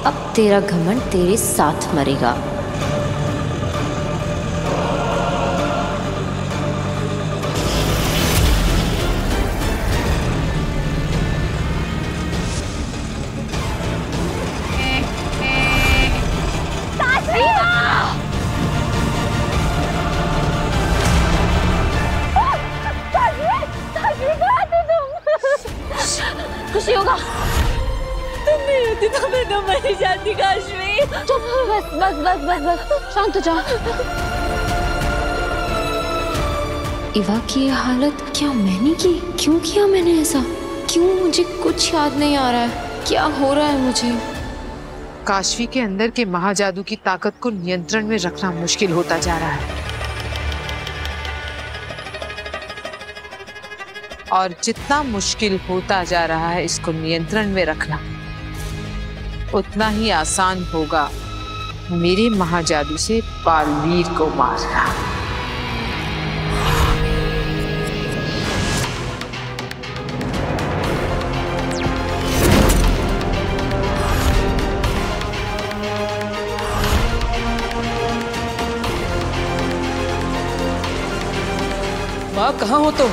अब तेरा घमंड तेरे साथ मरेगा। खुशी होगा तुम नहीं होती तो मैं तो मर जाती काशवी। चुप, बस बस बस बस बस शांत हो जा। इवा की ये हालत क्या मैंने की? क्यों किया मैंने ऐसा? क्यों? मुझे कुछ याद नहीं आ रहा है। क्या हो रहा है मुझे? काशवी के अंदर के महाजादू की ताकत को नियंत्रण में रखना मुश्किल होता जा रहा है, और जितना मुश्किल होता जा रहा है इसको नियंत्रण में रखना, उतना ही आसान होगा मेरे महाजादू से बालवीर को मारना। माँ कहाँ हो तुम?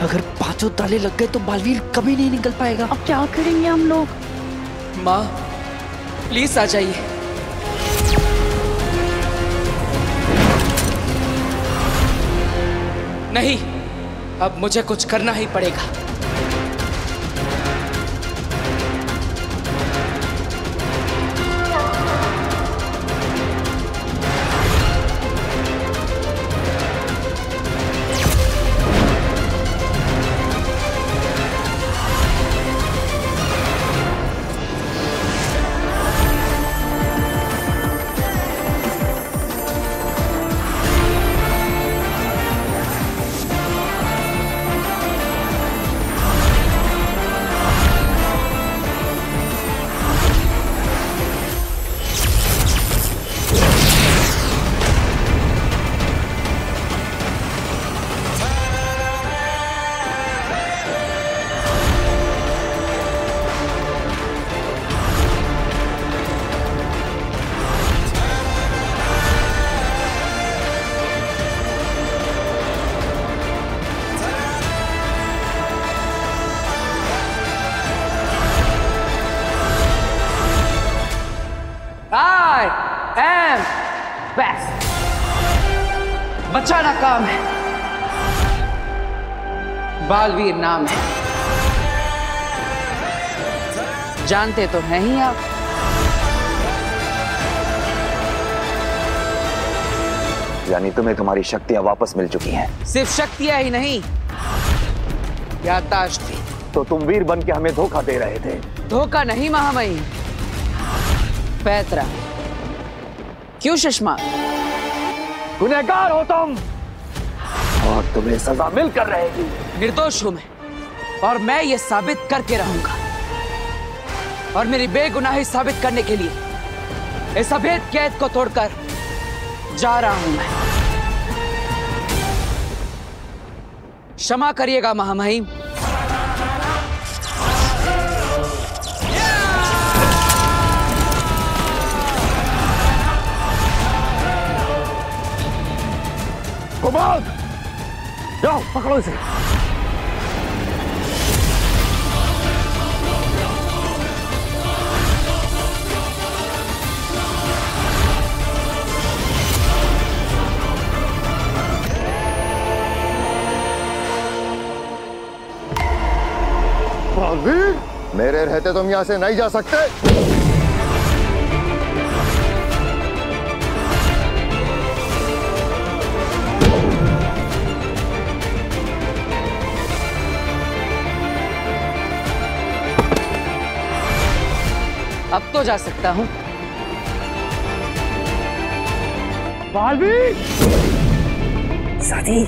अगर पांचों ताले लग गए तो बालवीर कभी नहीं निकल पाएगा। अब क्या करेंगे हम लोग? माँ प्लीज आ जाइए। नहीं, अब मुझे कुछ करना ही पड़ेगा। बचाना काम है, बालवीर नाम है, जानते तो हैं ही आप। यानी तुम्हें तुम्हारी शक्तियां वापस मिल चुकी हैं? सिर्फ शक्तियां ही नहीं, याददाश्त भी। तो तुम वीर बन के हमें धोखा दे रहे थे। धोखा नहीं महामहिम, पैतरा। क्यों सुषमा? गुनहगार हो तुम और तुम्हें सजा मिलकर रहेगी। निर्दोष हूं मैं, और मैं ये साबित करके रहूंगा। और मेरी बेगुनाही साबित करने के लिए इस अभेद कैद को तोड़कर जा रहा हूं मैं। क्षमा करिएगा महामहिम। कुमार, जाओ पकड़ो इसे। बालवीर, मेरे रहते तुम यहां से नहीं जा सकते। अब तो जा सकता हूं। बालवीर! साथी,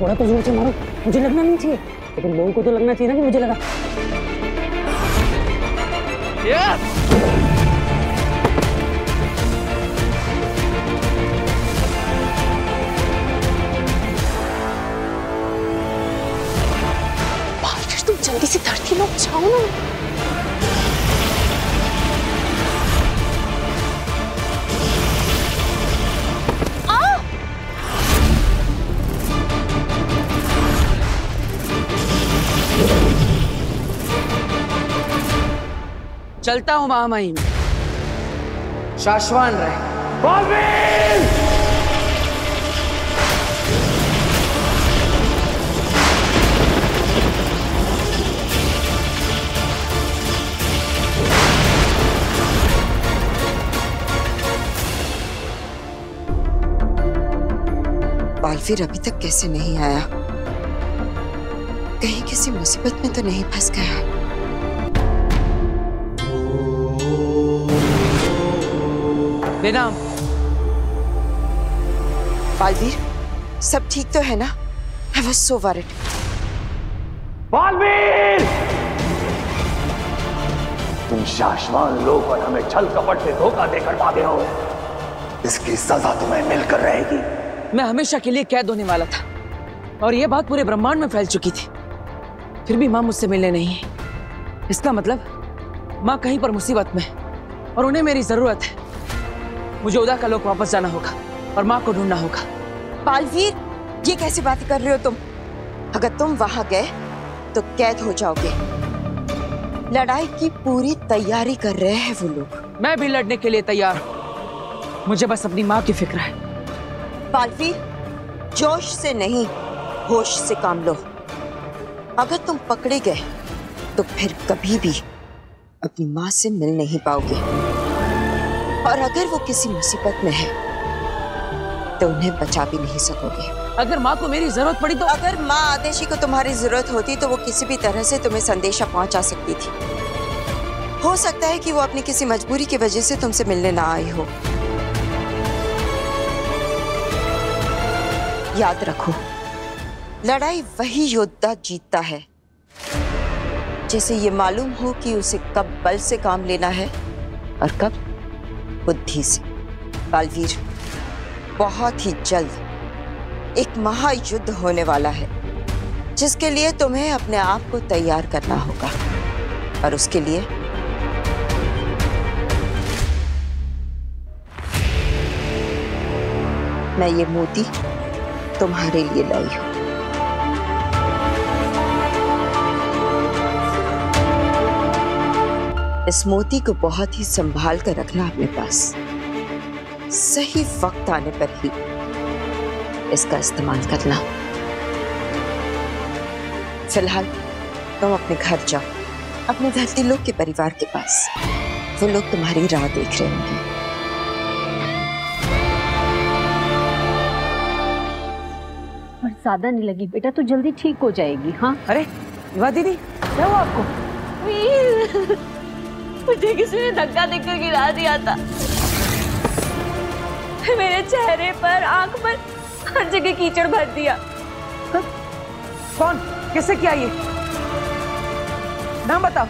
थोड़ा तो जोर से मारो, मुझे लगना नहीं चाहिए, लेकिन लोगों को तो लगना चाहिए ना कि मुझे लगा। लोग जाओ ना। चलता हूं महामहिम, शाश्वान रहे। बालवीर! बालवीर अभी तक कैसे नहीं आया? कहीं किसी मुसीबत में तो नहीं फंस गया? बेनाम। बालवीर, सब ठीक तो है ना? I was so worried. Baalveer! तुम शाश्वान लोग और हमें छल कपट से धोखा देकर भागे हो। इसकी सजा तुम्हें मिलकर रहेगी। मैं हमेशा के लिए कैद होने वाला था और यह बात पूरे ब्रह्मांड में फैल चुकी थी, फिर भी माँ मुझसे मिलने नहीं है। इसका मतलब माँ कहीं पर मुसीबत में और उन्हें मेरी जरूरत है। मुझे उदा का लोक वापस जाना होगा और माँ को ढूंढना होगा। बालवीर, ये कैसी बातें कर रहे हो तुम? अगर तुम वहां गए तो कैद हो जाओगे। लड़ाई की पूरी तैयारी कर रहे हैं वो लोग। मैं भी लड़ने के लिए तैयार हूं, मुझे बस अपनी माँ की फिक्र है। बालवीर, जोश से नहीं, होश से काम लो। अगर तुम पकड़े गए तो फिर कभी भी अपनी माँ से मिल नहीं पाओगे, और अगर वो किसी मुसीबत में है तो उन्हें बचा भी नहीं सकोगे। अगर माँ को मेरी जरूरत पड़ी तो? अगर माँ आदेशी को तुम्हारी जरूरत होती तो वो किसी भी तरह से तुम्हें संदेशा पहुंचा सकती थी। हो सकता है कि वो अपनी किसी मजबूरी की वजह से तुमसे मिलने ना आई हो। याद रखो, लड़ाई वही योद्धा जीतता है जिसे ये मालूम हो कि उसे कब बल से काम लेना है और कब बुद्धि से। बालवीर, बहुत ही जल्द एक महायुद्ध होने वाला है जिसके लिए तुम्हें अपने आप को तैयार करना होगा, और उसके लिए मैं ये मोती तुम्हारे लिए लाई हूं। इस मोती को बहुत ही संभाल कर रखना अपने पास। सही वक्त आने पर ही इसका इस्तेमाल करना। फिलहाल तुम अपने घर जाओ, अपने धरती लोक के परिवार के पास। वो लोग तुम्हारी राह देख रहे होंगे। पर ज्यादा नहीं लगी बेटा, तो जल्दी ठीक हो जाएगी। हाँ। अरे युवा दीदी, क्या हुआ आपको? मुझे किसी ने धक्का देकर गिरा दिया था। मेरे चेहरे पर, आंख पर, हर जगह कीचड़ भर दिया। कौन, किससे किया ये? नाम बताओ।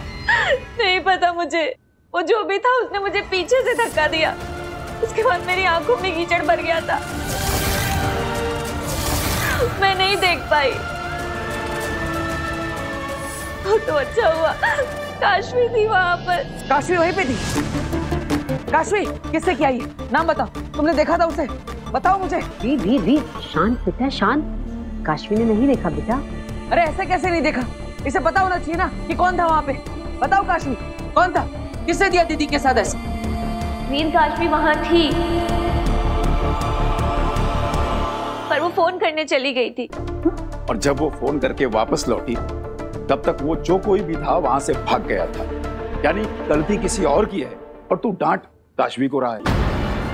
नहीं पता मुझे, वो जो भी था उसने मुझे पीछे से धक्का दिया। उसके बाद मेरी आंखों में कीचड़ भर गया था, मैं नहीं देख पाई। तो अच्छा हुआ काशवी थी वहां पर। काशवी वहीं पे थी? काशवी किससे किया ये? नाम बताओ, तुमने देखा था उसे? बताओ मुझे। वी शांत बेटा, शांत। काशवी ने नहीं देखा बेटा। अरे ऐसे कैसे नहीं देखा? इसे पता होना चाहिए ना कि कौन था वहाँ पे। बताओ काशवी कौन था, किससे दिया दीदी के साथ ऐसे? वीर, काशवी वहां थी पर वो फोन करने चली गई थी। और जब वो फोन करके वापस लौटी तब तक वो जो कोई भी था वहां से भाग गया था। यानी गलती किसी और की है और तू डांट काशवी को रहा है।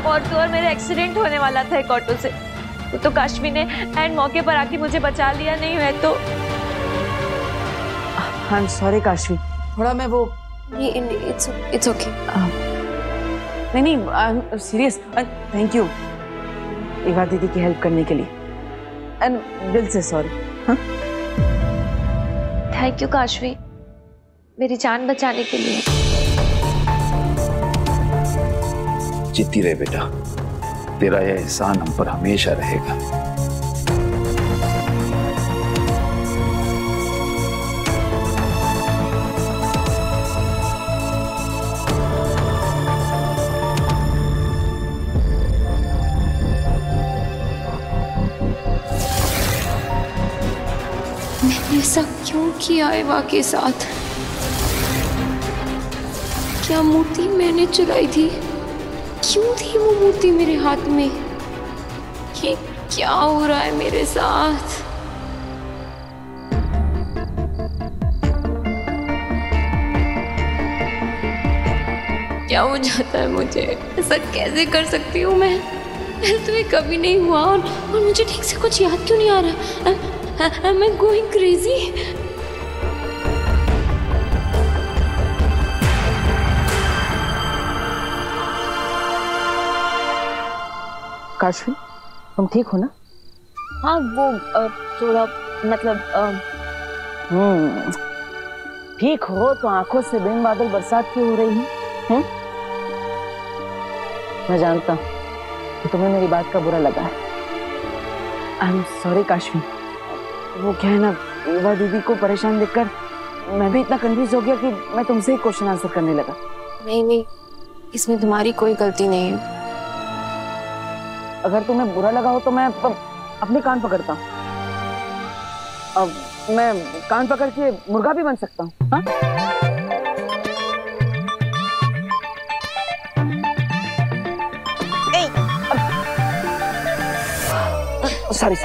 और मेरा एक्सीडेंट होने वाला था एक ऑटो से, तो काशवी ने एंड मौके पर आके मुझे बचा लिया। नहीं है तो आई एम सॉरी काशवी, थोड़ा मैं वो इट्स ओके। नहीं I am serious. Thank you Eva दीदी की हेल्प करने के लिए, एंड दिल से सॉरी। थैंक यू काशवी, मेरी जान बचाने के लिए। जीती रहे बेटा, तेरा यह एहसान हम पर हमेशा रहेगा। किया एवा के साथ? क्या मूर्ति मैंने चुराई थी? क्यों थी वो मूर्ति मेरे हाथ में? ये क्या हो रहा है मेरे साथ? क्या हो जाता है मुझे? ऐसा कैसे कर सकती हूँ मैं? तो ये कभी नहीं हुआ और मुझे ठीक से कुछ याद क्यों नहीं आ रहा? Am I going crazy? Kashvi, तुम ठीक हो ना? हाँ, वो थोड़ा मतलब ठीक हो तो आंखों से बिन बादल बरसात क्यों हो रही है? मैं जानता हूँ कि तुम्हें मेरी बात का बुरा लगा है। I am sorry Kashvi. वो क्या है ना, एवा दीदी को परेशान देखकर मैं भी इतना कंफ्यूज हो गया कि मैं तुमसे ही क्वेश्चन आंसर करने लगा। नहीं, इसमें तुम्हारी कोई गलती नहीं है। अगर तुम्हें बुरा लगा हो तो मैं अपने कान पकड़ता हूँ। अब मैं कान पकड़ के मुर्गा भी बन सकता हूँ। हाँ? सॉरी।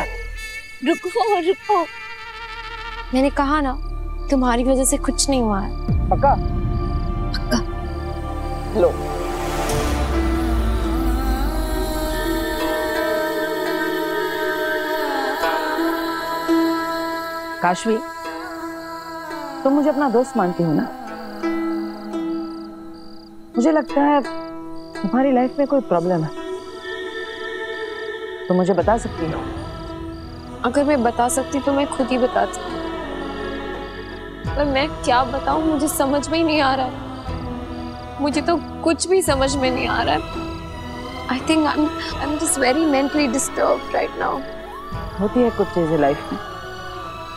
रुको। मैंने कहा ना, तुम्हारी वजह से कुछ नहीं हुआ है। पक्का? लो। काशवी, तुम मुझे अपना दोस्त मानती हो ना? मुझे लगता है तुम्हारी लाइफ में कोई प्रॉब्लम है, तो मुझे बता सकती हो। अगर मैं बता सकती तो मैं खुद ही बताती, पर मैं क्या बताऊं, मुझे समझ में ही नहीं आ रहा है। मुझे तो कुछ भी समझ में नहीं आ रहा है। I think I am just very mentally disturbed right now. होती है कुछ चीजें लाइफ में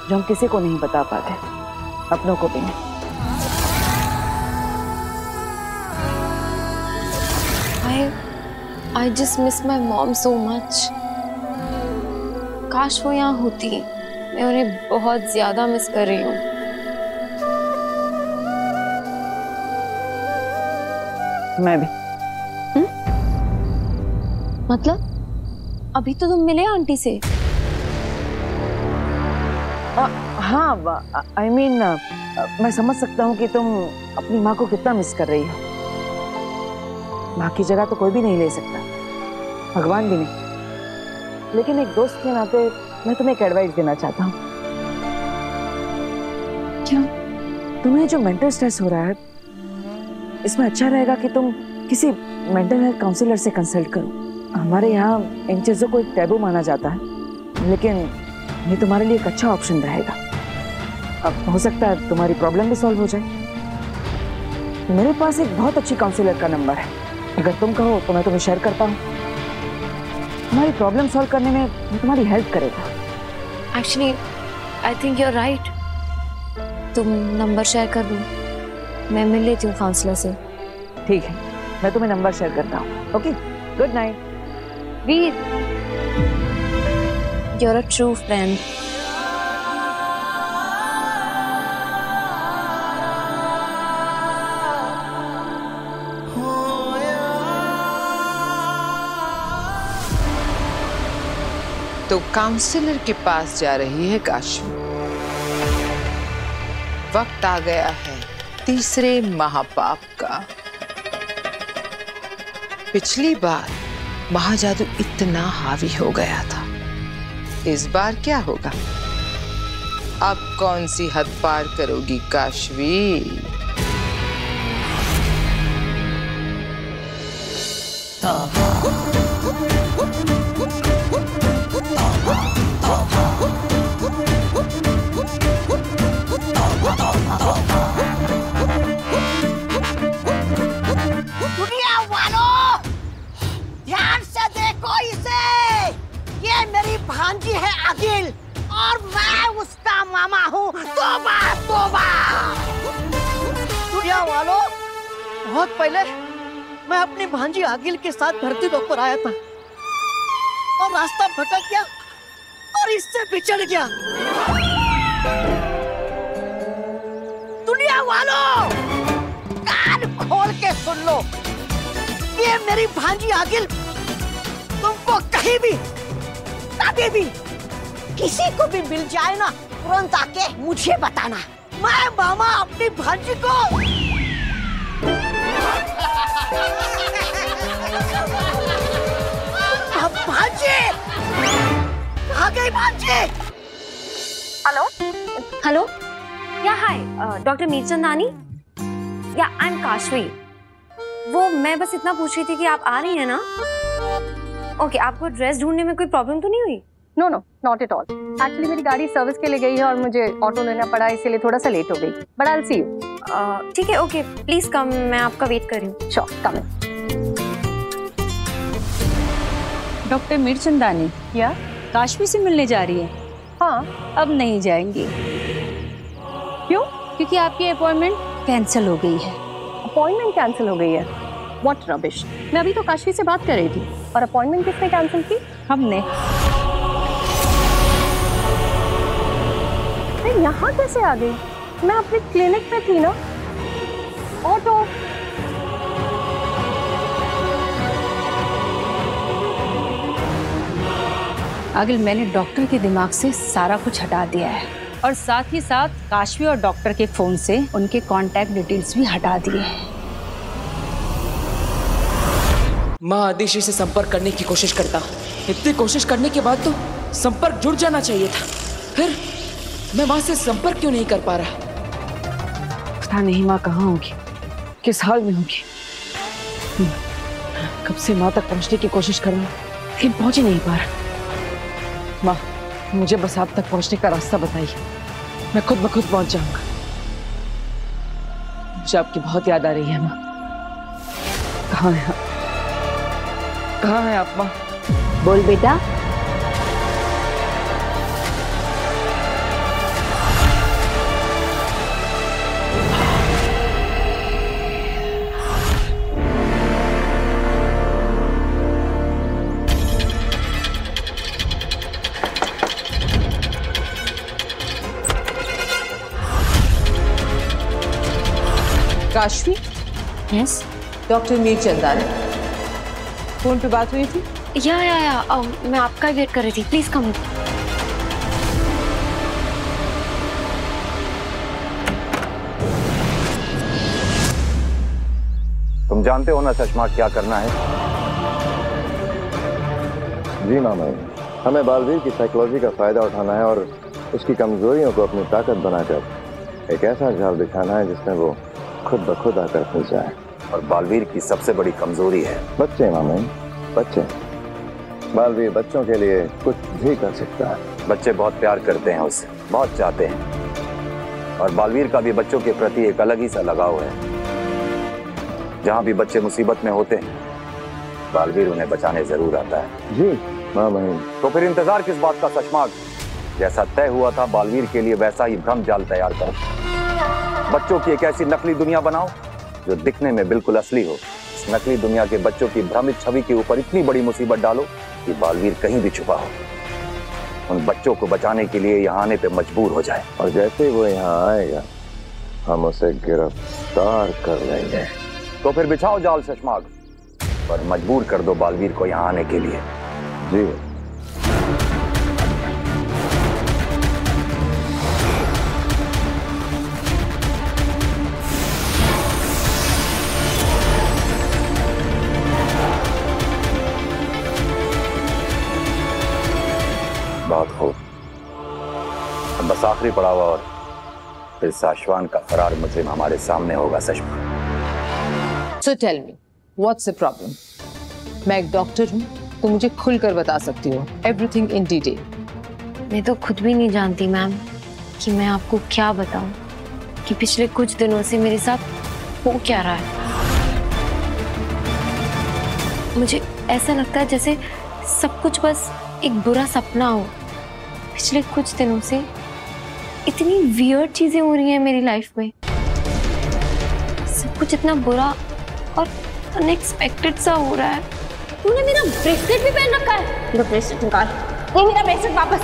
जो हम किसी को नहीं बता पाते, अपनों को भी नहीं। I just miss my mom so much. काश वो यहाँ होती। मैं उन्हें बहुत ज्यादा मिस कर रही हूँ। मैं भी। मतलब अभी तो तुम मिले आंटी से? हाँ, I mean, मैं समझ सकता हूँ कि तुम अपनी माँ को कितना मिस कर रही हो। माँ की जगह तो कोई भी नहीं ले सकता, भगवान भी नहीं। लेकिन एक दोस्त के नाते मैं तुम्हें एक एडवाइस देना चाहता हूँ। क्या? तुम्हें जो मेंटल स्ट्रेस हो रहा है, इसमें अच्छा रहेगा कि तुम किसी मेंटल हेल्थ काउंसलर से कंसल्ट करो। हमारे यहाँ इन चीज़ों को एक टैबू माना जाता है, लेकिन ये तुम्हारे लिए एक अच्छा ऑप्शन रहेगा। अब हो सकता है तुम्हारी प्रॉब्लम भी सॉल्व हो जाए। मेरे पास एक बहुत अच्छी काउंसलर का नंबर है, अगर तुम कहो तो मैं तुम्हें शेयर करता हूँ। तुम्हारी प्रॉब्लम सॉल्व करने में वो तुम्हारी हेल्प करेगा। Actually I think you are right. तुम नंबर शेयर कर दो, मैं मिल लेती हूँ काउंसलर से। ठीक है, मैं तुम्हें नंबर शेयर करता हूँ। Okay, good night. Veer, you are a true friend. तो काउंसलर के पास जा रही है काशवी। वक्त आ गया है तीसरे महापाप का। पिछली बार महाजादू इतना हावी हो गया था, इस बार क्या होगा? अब कौन सी हद पार करोगी काशवी? दुनिया वालों, ध्यान से देखो इसे। ये मेरी भांजी है अगिल और मैं उसका मामा हूँ। तौबा तौबा। दुनिया वालों, बहुत पहले मैं अपनी भांजी अगिल के साथ धरती लोक पर आया था और रास्ता भटक गया और इससे बिछड़ गया। वालों, कान खोल के सुन लो। ये मेरी भांजी आगिल तुमको कहीं भी, कभी भी, किसी को भी मिल जाए ना, तुरंत आके मुझे बताना। मैं मामा अपनी भांजी को भांजी, कहाँ गई भांजी? हेलो हेलो, या हाय डॉक्टर मीरचंदानी, या आई एम काशवी। वो मैं बस इतना पूछ रही थी कि आप आ रही हैं ना? ओके, आपको ड्रेस ढूंढने में कोई प्रॉब्लम तो नहीं हुई? No no, not at all. Actually मेरी गाड़ी सर्विस के लिए गई है और मुझे ऑटो लेना पड़ा, इसीलिए थोड़ा सा लेट हो गई। But I will see you. ठीक है, ओके, प्लीज कम, मैं आपका वेट कर रही हूँ। श्योर, कम। डॉक्टर मीरचंदानी, या काशवी से मिलने जा रही है? हाँ। अब नहीं जाएंगी। क्यों? क्योंकि आपकी अपॉइंटमेंट कैंसिल हो गई है। अपॉइंटमेंट कैंसिल हो गई है? What rubbish. मैं अभी तो काशवी से बात कर रही थी। और अपॉइंटमेंट किसने कैंसिल की? हमने। यहाँ कैसे आ गई? मैं अपने क्लिनिक में थी ना। ऑटो। आगिल, मैंने डॉक्टर के दिमाग से सारा कुछ हटा दिया है और साथ ही साथ काशवी और डॉक्टर के फोन से उनके कांटेक्ट डिटेल्स भी हटा दिए हैं। माँ आदिशी से संपर्क करने की कोशिश करता। इतनी कोशिश करने के बाद तो संपर्क जुड़ जाना चाहिए था। फिर मैं माँ से संपर्क क्यों नहीं कर पा रहा? पता नहीं माँ कहाँ होगी, किस हाल में होगी। कब से माँ तक पहुँचने की कोशिश कर रहा हूँ, लेकिन पहुँच ही नहीं पा रहा। माँ, मुझे बस आप तक पहुँचने का रास्ता बताइए, मैं खुद ब खुद पहुँच जाऊंगा। मुझे आपकी बहुत याद आ रही है माँ। कहाँ है आप? कहाँ है आप माँ? बोल बेटा। Kashvi? Yes. Doctor Mirchandani, phone पे बात हुई थी? या मैं आपका वेट कर रही थी। Please come. तुम जानते हो ना चश्मा क्या करना है? जी मामा, हमें बालवीर की साइकोलॉजी का फायदा उठाना है और उसकी कमजोरियों को अपनी ताकत बनाकर एक ऐसा जाल बिछाना है जिसमें वो खुद ब खुद आकर फंस जाए। और बालवीर की सबसे बड़ी कमजोरी है बच्चे मामा, बच्चे। बालवीर बच्चों के लिए कुछ भी कर सकता है। बच्चे बहुत प्यार करते हैं उससे, बहुत चाहते हैं। और बालवीर का भी बच्चों के प्रति एक अलग ही सा लगाव है। जहाँ भी बच्चे मुसीबत में होते हैं, बालवीर उन्हें बचाने जरूर आता है। जी मामा। तो फिर इंतजार किस बात का चश्मा? जैसा तय हुआ था बालवीर के लिए वैसा ही भ्रम जाल तैयार करो। बच्चों की एक ऐसी नकली दुनिया बनाओ जो दिखने में बिल्कुल असली हो। इस नकली दुनिया के बच्चों की भ्रमित छवि के ऊपर इतनी बड़ी मुसीबत डालो कि बालवीर कहीं भी छुपा हो। उन बच्चों को बचाने के लिए यहाँ आने पे मजबूर हो जाए। और जैसे वो यहाँ आएगा, हम उसे गिरफ्तार कर लेंगे। तो फिर बिछाओ जाल चश्माग, पर मजबूर कर दो बालवीर को यहाँ आने के लिए। जी। बहुत खूब। अब बस आखिरी पड़ाव और फिर साशवान का फरार मुजरिम हमारे सामने होगा। सचमुच। So tell me, what's the problem? मैं एक डॉक्टर हूँ, तो मुझे खुलकर बता सकती हो everything in detail. मैं तो खुद भी नहीं जानती मैम कि मैं आपको क्या बताऊं कि पिछले कुछ दिनों से मेरे साथ हो क्या रहा है। मुझे ऐसा लगता है जैसे सब कुछ बस एक बुरा सपना हो। पिछले कुछ दिनों से इतनी वियर्ड चीजें हो रही हैं मेरी लाइफ में। सब कुछ इतना बुरा और अनएक्सपेक्टेड सा हो रहा है। तूने मेरा ब्रेसलेट भी पहन रखा है। मेरा ब्रेसलेट निकाल। ये मेरा ब्रेसलेट वापस।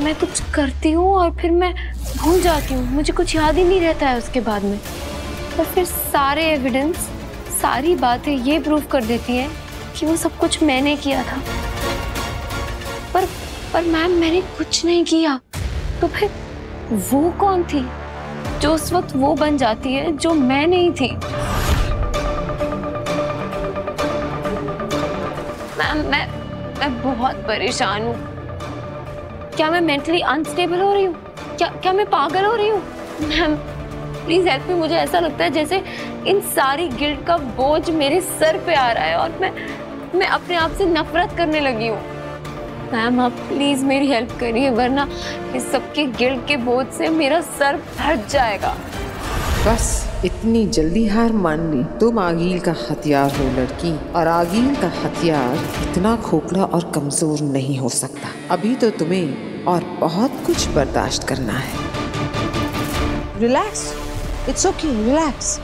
मैं कुछ करती हूँ और फिर मैं भूल जाती हूँ, मुझे कुछ याद ही नहीं रहता है उसके बाद में। और फिर सारे एविडेंस, सारी बातें ये प्रूव कर देती हैं कि वो सब कुछ मैंने किया था। पर मैम, मैंने कुछ नहीं किया। तो फिर वो कौन थी जो उस वक्त वो बन जाती है जो मैं नहीं थी? मैम, मैं बहुत परेशान हूँ। क्या मैं मेंटली अनस्टेबल हो रही हूँ? क्या मैं पागल हो रही हूँ? Ma'am please help me. मुझे ऐसा लगता है जैसे इन सारी गिल्ट का बोझ मेरे सर पे आ रहा है और मैं अपने आप से नफरत करने लगी हूँ। मैम आप प्लीज मेरी हेल्प करिए, वरना इस सबके गिल्ट के बोझ से मेरा सर फट जाएगा। बस इतनी जल्दी हार मान ली? तुम आगील का हथियार हो लड़की, और आगील का हथियार इतना खोखला और कमजोर नहीं हो सकता। अभी तो तुम्हें और बहुत कुछ बर्दाश्त करना है। Relax, it's okay, relax.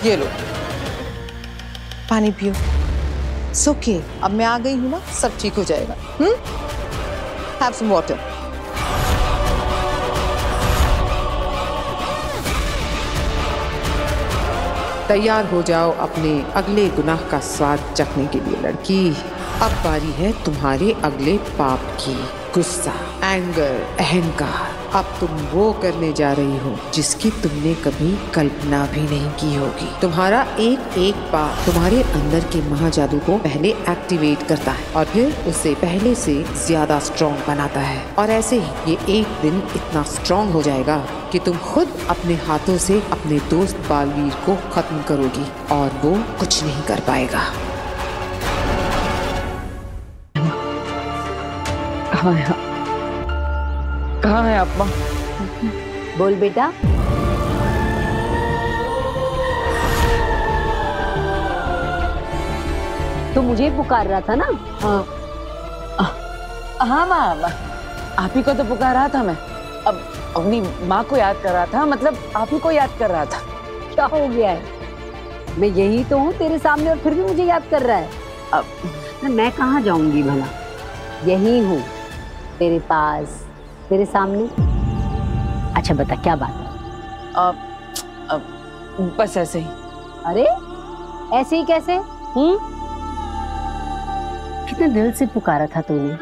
ये लो, पानी पियो। ओके, अब मैं आ गई हूँ ना, सब ठीक हो जाएगा। Have some water. तैयार हो जाओ अपने अगले गुनाह का स्वाद चखने के लिए लड़की। अब बारी है तुम्हारे अगले पाप की। गुस्सा, एंगर, अहंकार। अब तुम वो करने जा रही हो जिसकी तुमने कभी कल्पना भी नहीं की होगी। तुम्हारा एक एक पाप तुम्हारे अंदर के महाजादू को पहले एक्टिवेट करता है और फिर उसे पहले से ज्यादा स्ट्रॉन्ग बनाता है। और ऐसे ही ये एक दिन इतना स्ट्रॉन्ग हो जाएगा कि तुम खुद अपने हाथों से अपने दोस्त बालवीर को खत्म करोगी और वो कुछ नहीं कर पाएगा। कहाँ है आप माँ? बोल बेटा। तो मुझे पुकार रहा था ना? हाँ माँ, आप ही को तो पुकार रहा था मैं। अब अपनी माँ को याद कर रहा था, मतलब आप ही को याद कर रहा था। क्या हो गया है? मैं यही तो हूँ तेरे सामने और फिर भी मुझे याद कर रहा है। अब मैं कहाँ जाऊंगी भला? यही हूँ तेरे पास, तेरे सामने। अच्छा बता क्या बात है? बस ऐसे ही। अरे ऐसे ही कैसे? कितने दिल से पुकारा था तूने,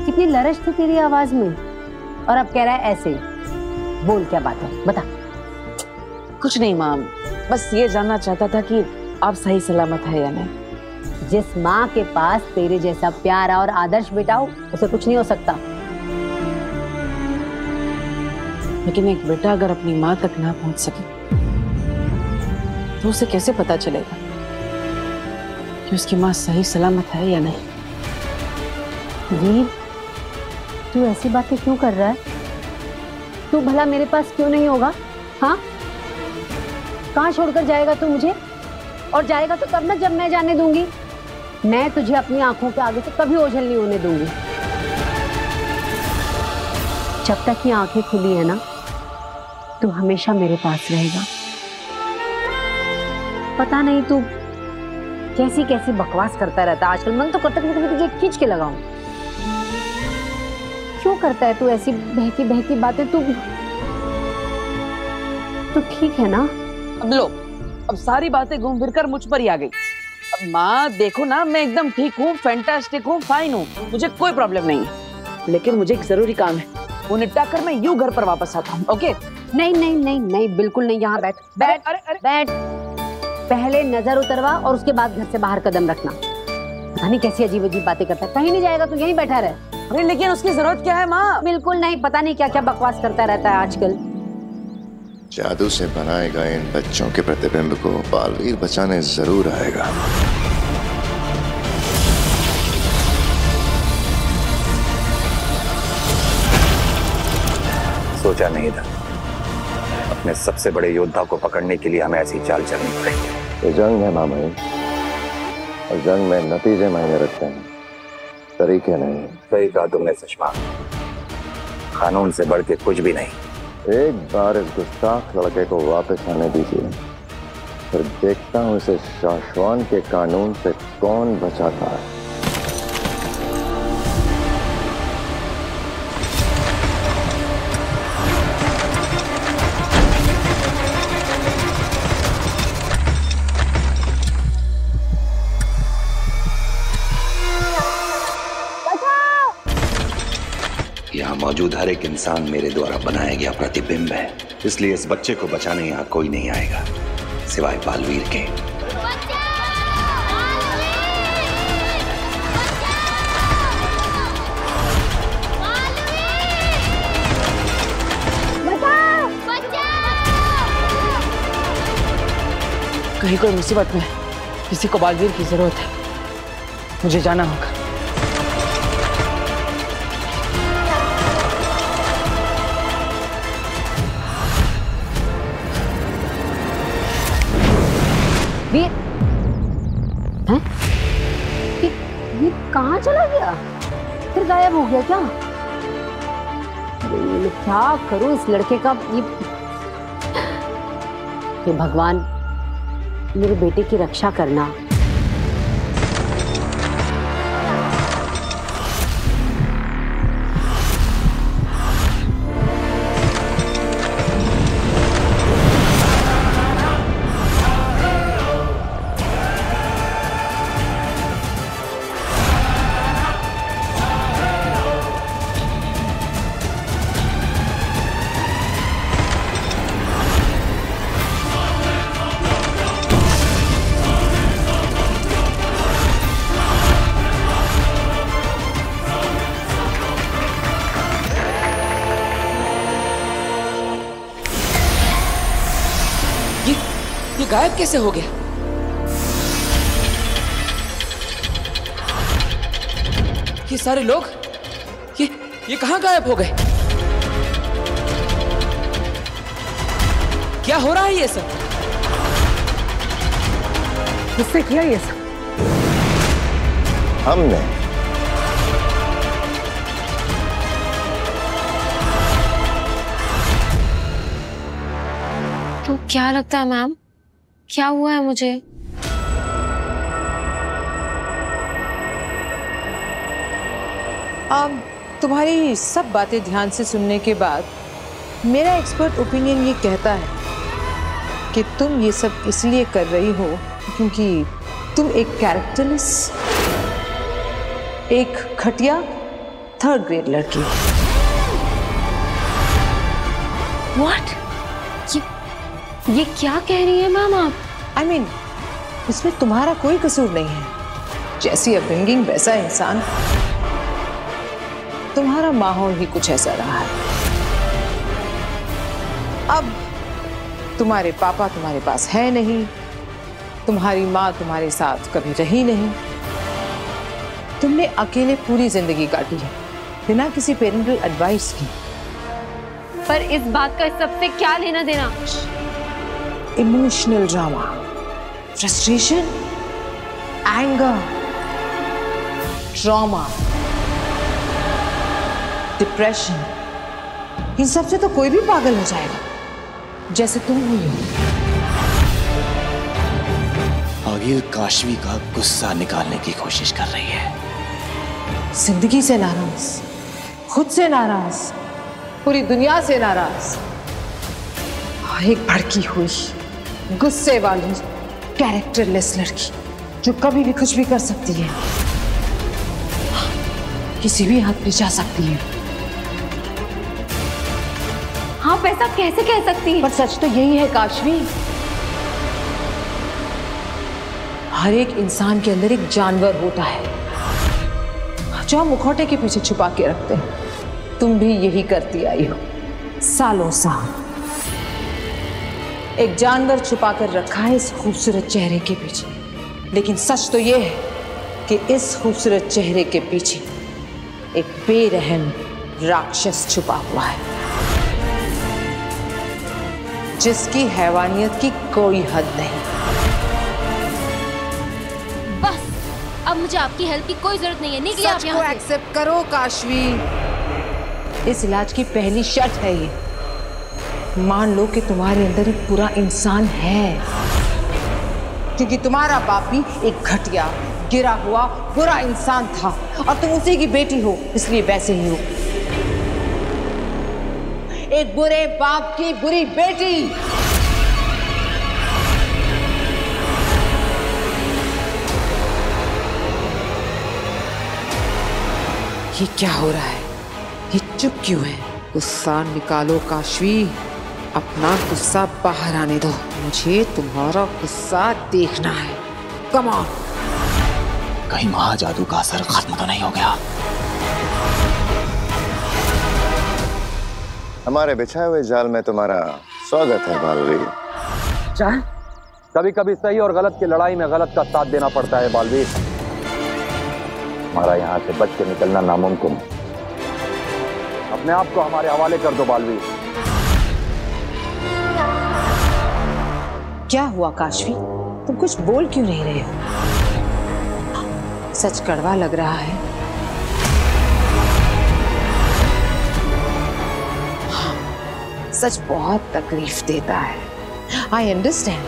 कितनी लरज थी तेरी आवाज में, और अब कह रहा है ऐसे। बोल क्या बात है, बता। कुछ नहीं माँ, बस ये जानना चाहता था कि आप सही सलामत है या नहीं। जिस माँ के पास तेरे जैसा प्यारा और आदर्श बेटा हो, उसे कुछ नहीं हो सकता। लेकिन एक बेटा अगर अपनी माँ तक ना पहुंच सके तो उसे कैसे पता चलेगा कि उसकी माँ सही सलामत है या नहीं? वीर, तू ऐसी बातें क्यों कर रहा है? तू भला मेरे पास क्यों नहीं होगा? हाँ, कहाँ छोड़कर जाएगा तू मुझे? और जाएगा तो तब ना जब मैं जाने दूंगी। मैं तुझे अपनी आंखों के आगे से कभी ओझल नहीं होने दूंगी। जब तक ये आंखें खुली है ना, तू हमेशा मेरे पास रहेगा। पता नहीं तू कैसी कैसी बकवास करता रहता आजकल। मन तो करता है कि मैं तुझे खींच के लगाऊं। क्यों करता है तू ऐसी बहकी बहकी बातें? तू ठीक है ना? अब लो, अब सारी बातें घूम फिर कर मुझ पर ही आ गई। अब माँ देखो ना, मैं एकदम ठीक हूँ, फैंटास्टिक हूँ, फाइन हूँ, मुझे कोई प्रॉब्लम नहीं है। लेकिन मुझे एक जरूरी काम है, वो निपटा कर मैं यूं घर पर वापस आता हूँ। ओके? नहीं नहीं नहीं नहीं, बिल्कुल नहीं। यहाँ बैठ बैठ। अरे बैठ। पहले नजर उतरवा और उसके बाद घर से बाहर कदम रखना। पता नहीं कैसी अजीब अजीब बातें करता है। कहीं नहीं जाएगा, तू यहीं बैठा रहे। अरे लेकिन उसकी जरूरत क्या है माँ? बिल्कुल नहीं, पता नहीं क्या क्या बकवास करता रहता है आजकल। जादू से बनाए गए इन बच्चों के प्रतिबिंब को बालवीर बचाने जरूर आएगा। सोचा नहीं था अपने सबसे बड़े योद्धा को पकड़ने के लिए हमें ऐसी चाल चलनी पड़ेगी। ये जंग है मामा, और जंग में नतीजे मायने रखते हैं, तरीके नहीं। सही कहा तुमने सुषमा, कानून से बढ़ के कुछ भी नहीं। एक बार इस गुस्ताख लड़के को वापस आने दीजिए, फिर देखता हूँ इसे शाश्वान के कानून से कौन बचाता है। यहाँ मौजूद हर एक इंसान मेरे द्वारा बनाया गया प्रतिबिंब है, इसलिए इस बच्चे को बचाने यहाँ कोई नहीं आएगा सिवाय बालवीर के। कहीं कोई मुसीबत में किसी को बालवीर की जरूरत है, मुझे जाना होगा। वीर, हैं? ये कहाँ चला गया? फिर गायब हो गया क्या? मैं क्या करूं इस लड़के का? ये भगवान, मेरे बेटे की रक्षा करना। गायब कैसे हो गया? ये सारे लोग ये कहां गायब हो गए? क्या हो रहा है ये सब? किसने किया ये सब? हमने। तो क्या लगता है मैम, क्या हुआ है मुझे? तुम्हारी सब बातें ध्यान से सुनने के बाद मेरा एक्सपर्ट ओपिनियन ये कहता है कि तुम ये सब इसलिए कर रही हो क्योंकि तुम एक कैरेक्टरलेस, एक घटिया थर्ड ग्रेड लड़की हो। What? ये क्या कह रही है मैम आप? I mean, इसमें तुम्हारा कोई कसूर नहीं है। जैसी अपब्रिंगिंग वैसा इंसान, तुम्हारा माहौल ही कुछ ऐसा रहा है। अब तुम्हारे पापा तुम्हारे पास है नहीं, तुम्हारी माँ तुम्हारे साथ कभी रही नहीं, तुमने अकेले पूरी जिंदगी काटी है बिना किसी पेरेंटल एडवाइस की। पर इस बात का सबसे क्या लेना देना? Emotional drama, frustration, anger, trauma, depression, इन सब से तो कोई भी पागल हो जाएगा जैसे तुम हुई हो। आगिल काशवी का गुस्सा निकालने की कोशिश कर रही है। जिंदगी से नाराज, खुद से नाराज, पूरी दुनिया से नाराज, और एक भड़की हुई गुस्से वाली कैरेक्टरलेस लड़की जो कभी भी कुछ भी कर सकती है, किसी भी हद पे जा सकती है। आप ऐसा कैसे कह सकती हैं? पर सच तो यही है काशवी, हर एक इंसान के अंदर एक जानवर होता है जो हम मुखौटे के पीछे छुपा के रखते हैं। तुम भी यही करती आई हो सालों साल। एक जानवर छुपा कर रखा है इस खूबसूरत चेहरे के पीछे, लेकिन सच तो यह है कि इस खूबसूरत चेहरे के पीछे एक बेरहम राक्षस छुपा हुआ है जिसकी हैवानियत की कोई हद नहीं। बस अब मुझे आपकी हेल्प की कोई जरूरत नहीं है। निकलिए आप सच को यहाँ से। एक्सेप्ट करो काशवी। इस इलाज की पहली शर्त है ये। मान लो कि तुम्हारे अंदर एक बुरा इंसान है, क्योंकि तुम्हारा बाप भी एक घटिया, गिरा हुआ बुरा इंसान था और तुम उसी की बेटी हो, इसलिए वैसे ही हो। एक बुरे बाप की बुरी बेटी। ये क्या हो रहा है? ये चुप क्यों है? गुस्सा निकालो काशवी, अपना गुस्सा बाहर आने दो। मुझे तुम्हारा गुस्सा देखना है। Come on. कहीं महाजादू का असर खत्म तो नहीं हो गया? हमारे बिछाए हुए जाल में तुम्हारा स्वागत है बालवीर। जाल? कभी कभी सही और गलत की लड़ाई में गलत का साथ देना पड़ता है बालवीर। हमारा यहाँ से बच के निकलना नामुमकिन है। अपने आप को हमारे हवाले कर दो बालवीर। क्या हुआ काशवी? तुम कुछ बोल क्यों नहीं रहे हो? सच कड़वा लग रहा है। हाँ, सच बहुत तकलीफ देता है। I understand.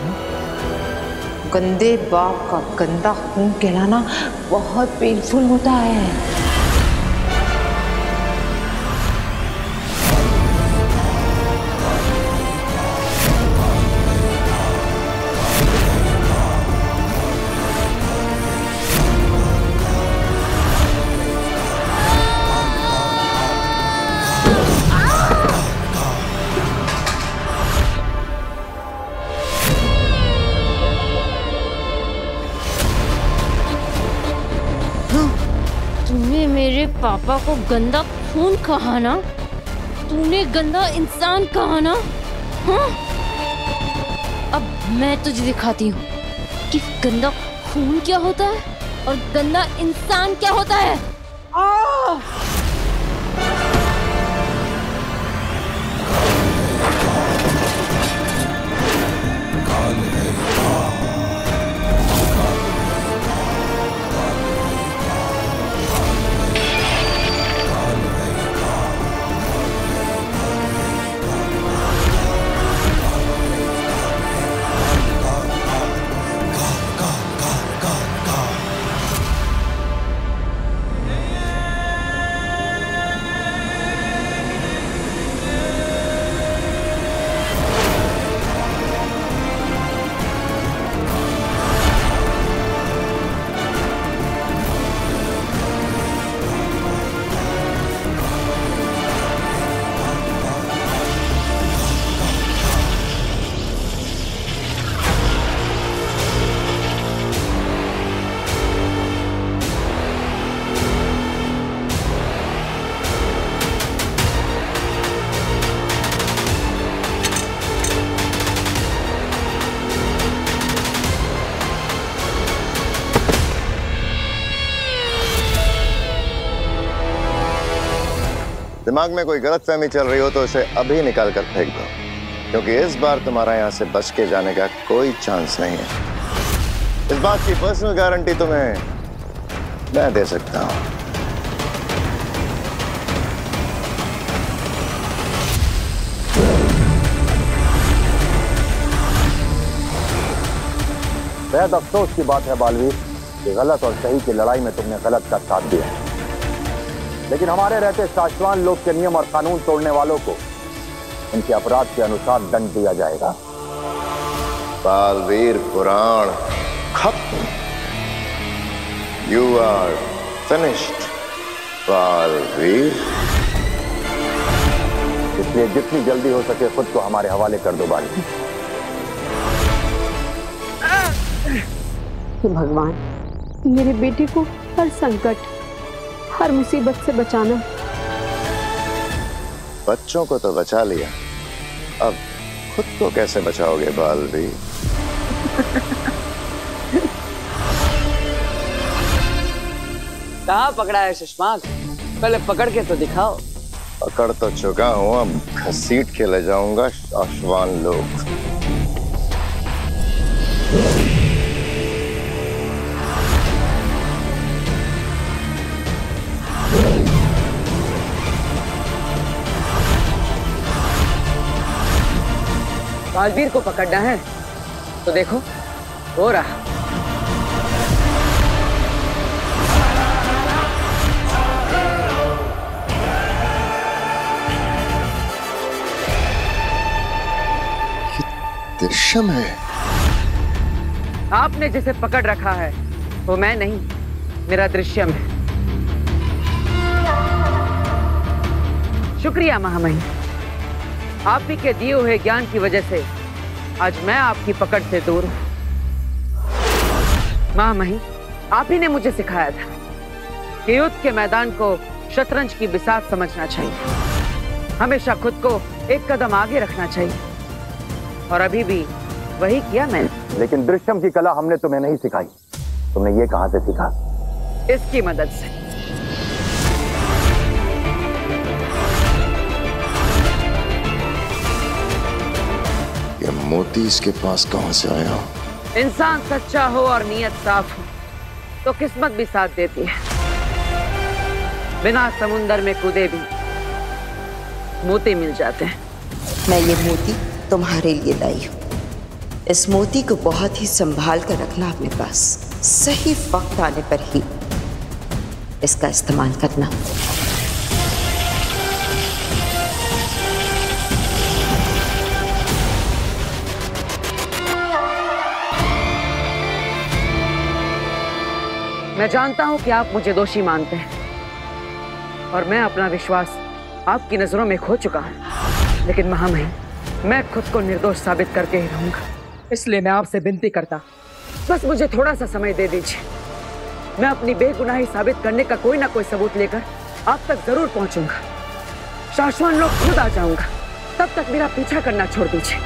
गंदे बाप का गंदा खून कहलाना बहुत पेनफुल होता है। मेरे पापा को गंदा खून कहा ना? तूने गंदा इंसान कहा ना? हाँ? अब मैं तुझे दिखाती हूँ कि गंदा खून क्या होता है और गंदा इंसान क्या होता है। दिमाग में कोई गलतफहमी चल रही हो तो इसे अभी निकाल कर फेंक दो, क्योंकि इस बार तुम्हारा यहाँ से बच के जाने का कोई चांस नहीं है। इस बात की पर्सनल गारंटी तुम्हें मैं दे सकता हूँ। बेहद अफसोस की बात है बालवीर कि गलत और सही की लड़ाई में तुमने गलत का साथ दिया है, लेकिन हमारे रहते साशवान लोग के नियम और कानून तोड़ने वालों को उनके अपराध के अनुसार दंड दिया जाएगा। बालवीर पुराण खत्म। You are finished Baalveer. इसलिए जितनी जल्दी हो सके खुद को हमारे हवाले कर दो बालवीर। भगवान, मेरे बेटे को हर संकट, हर मुसीबत से बचाना। बच्चों को तो बचा लिया, अब खुद को कैसे बचाओगे बालवीर? कहाँ पकड़ा है सुषमाक? पहले पकड़ के तो दिखाओ। पकड़ तो चुका हूँ, अब घसीट के ले जाऊंगा शाशवान लोग। बालवीर को पकड़ना है तो देखो हो रहा। दृश्यम है। आपने जिसे पकड़ रखा है वो मैं नहीं, मेरा दृश्यम है। शुक्रिया महामहिम, आप ही के दिए हुए ज्ञान की वजह से आज मैं आपकी पकड़ से दूर हूं। महामहिम, आप ही ने मुझे सिखाया था कि युद्ध के मैदान को शतरंज की बिसात समझना चाहिए, हमेशा खुद को एक कदम आगे रखना चाहिए, और अभी भी वही किया मैंने। लेकिन दृश्यम की कला हमने तुम्हें नहीं सिखाई, तुमने ये कहां से सीखा? इसकी मदद से। ये मोती इसके पास कहां से आया? इंसान सच्चा हो और नीयत साफ हो तो किस्मत भी साथ देती है। बिना समुंदर में कूदे भी मोती मिल जाते हैं। मैं ये मोती तुम्हारे लिए लाई हूँ। इस मोती को बहुत ही संभाल कर रखना अपने पास, सही वक्त आने पर ही इसका इस्तेमाल करना। मैं जानता हूं कि आप मुझे दोषी मानते हैं और मैं अपना विश्वास आपकी नजरों में खो चुका हूं, लेकिन महामहिम, मैं खुद को निर्दोष साबित करके ही रहूंगा। इसलिए मैं आपसे विनती करता, बस मुझे थोड़ा सा समय दे दीजिए। मैं अपनी बेगुनाही साबित करने का कोई ना कोई सबूत लेकर आप तक जरूर पहुंचूंगा। शाश्वत लोग खुद आ जाऊंगा, तब तक मेरा पीछा करना छोड़ दीजिए।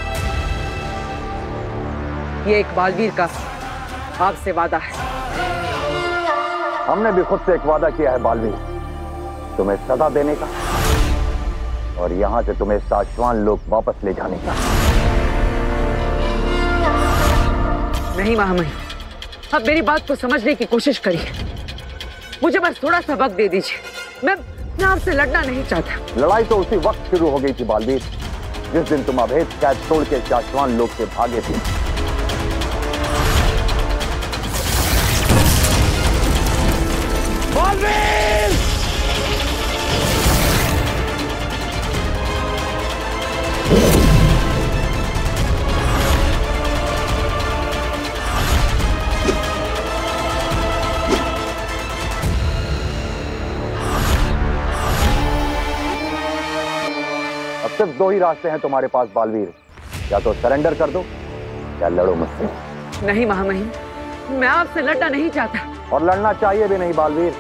ये एक बालवीर का आपसे वादा है। हमने भी खुद से एक वादा किया है बालवीर, तुम्हें सजा देने का और यहाँ से तुम्हें शाश्वत लोग वापस ले जाने का। नहीं महामहिम, अब मेरी बात को समझने की कोशिश करिए। मुझे बस थोड़ा सा वक्त दे दीजिए। मैं आपसे लड़ना नहीं चाहता। लड़ाई तो उसी वक्त शुरू हो गई थी बालवीर, जिस दिन तुम अभेद कैद तोड़ के शाश्वत लोग से भागे थे। बालवीर! अब सिर्फ दो ही रास्ते हैं तुम्हारे पास बालवीर, या तो सरेंडर कर दो या लड़ो मुझसे। नहीं महामहिम, मैं आपसे लड़ना नहीं चाहता। और लड़ना चाहिए भी नहीं बालवीर,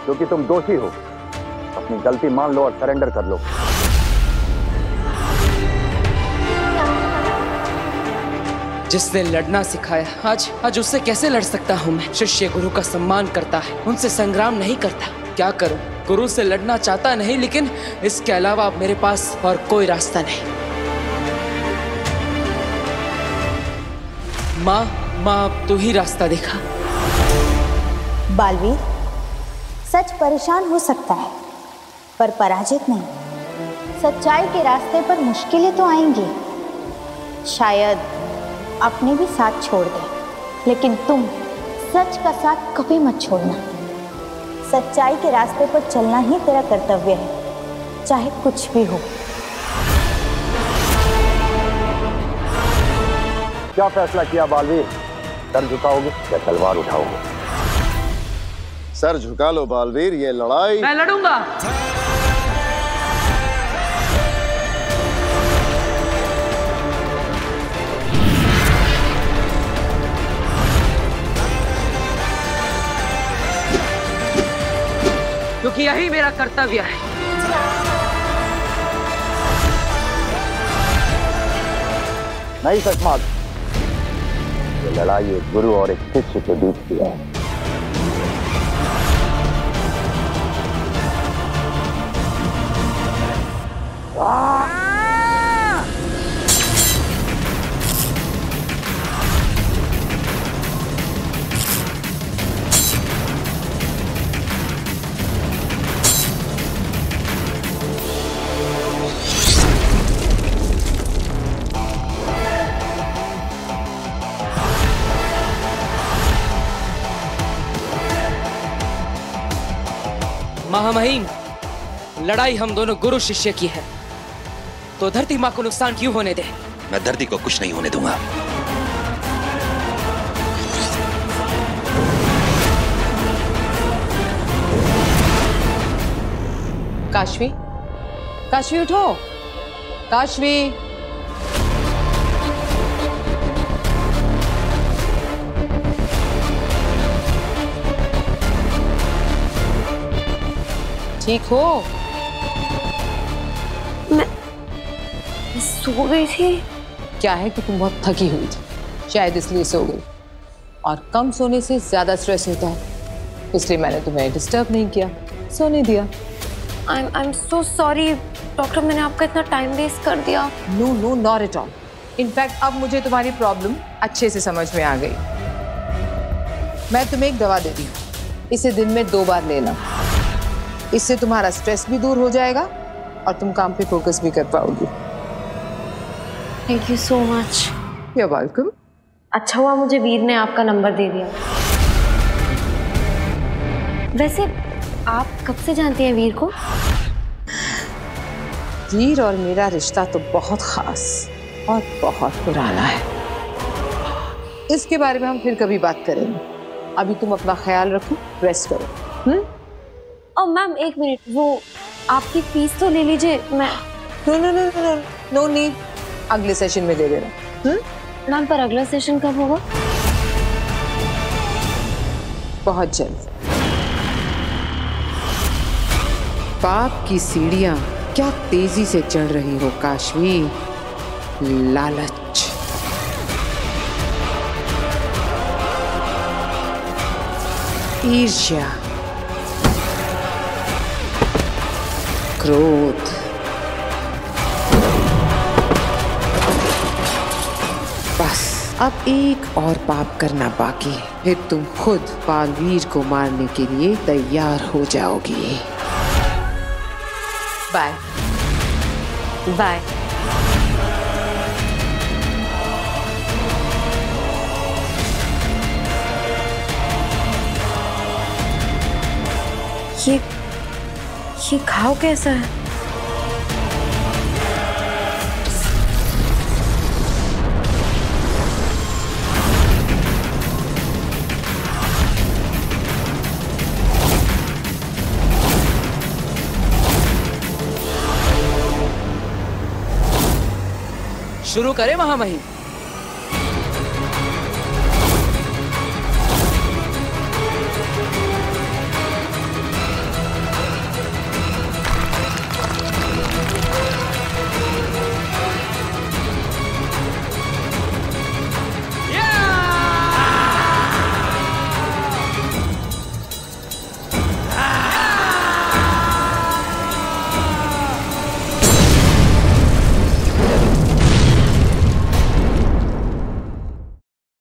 क्योंकि तुम दोषी हो। अपनी गलती मान लो और सरेंडर कर लो। जिसने लड़ना सिखाया, आज उससे कैसे लड़ सकता हूँ मैं? शिष्य गुरु का सम्मान करता है, उनसे संग्राम नहीं करता। क्या करूं? गुरु से लड़ना चाहता नहीं, लेकिन इसके अलावा अब मेरे पास और कोई रास्ता नहीं। माँ अब तू ही रास्ता दिखा। बालवीर, सच परेशान हो सकता है पर पराजित नहीं। सच्चाई के रास्ते पर मुश्किलें तो आएंगी, शायद अपने भी साथ छोड़ दे, लेकिन तुम सच का साथ कभी मत छोड़ना। सच्चाई के रास्ते पर चलना ही तेरा कर्तव्य है, चाहे कुछ भी हो। क्या फैसला किया बालवीर? सर झुकाओगे या तलवार उठाओगे? सर झुका लो बालवीर, ये लड़ाई मैं लड़ूंगा। क्योंकि यही मेरा कर्तव्य है। नहीं सचमात, ये लड़ाई एक गुरु और एक शिष्य के बीच की है। महामहिम, लड़ाई हम दोनों गुरु शिष्य की है, तो धरती माँ को नुकसान क्यों होने दे? मैं धरती को कुछ नहीं होने दूंगा। काशवी, काशवी उठो, काशवी। ठीक हो? मैं सो गई थी। क्या है कि तुम बहुत थकी हुई थी, शायद इसलिए सो गई। और कम सोने से ज्यादा स्ट्रेस होता है, इसलिए मैंने तुम्हें डिस्टर्ब नहीं किया, सोने दिया। I'm so sorry डॉक्टर, मैंने आपका इतना टाइम वेस्ट कर दिया। No no, not at all. In fact अब मुझे तुम्हारी प्रॉब्लम अच्छे से समझ में आ गई। मैं तुम्हें एक दवा देती हूँ, इसे दिन में 2 बार लेना। इससे तुम्हारा स्ट्रेस भी दूर हो जाएगा और तुम काम पे फोकस भी कर पाओगी। Thank you so much. You are welcome. अच्छा हुआ मुझे वीर ने आपका नंबर दे दिया। वैसे आप कब से जानती हैं वीर को? वीर और मेरा रिश्ता तो बहुत खास और बहुत पुराना है। इसके बारे में हम फिर कभी बात करेंगे। अभी तुम अपना ख्याल रखो, रेस्ट करो। और मैम एक मिनट, वो आपकी फीस तो ले लीजिए। मैं no no no no no need, अगले सेशन में दे देना। मैम पर अगला सेशन कब होगा? बहुत जल्द। पाप की सीढ़ियां क्या तेजी से चढ़ रही हो काशवी। लालच, ईर्ष्या, क्रोध, बस अब एक और पाप करना बाकी है, फिर तुम खुद बालवीर को मारने के लिए तैयार हो जाओगी। Bye bye. ये घाव कैसा है? शुरू करें महामहिम?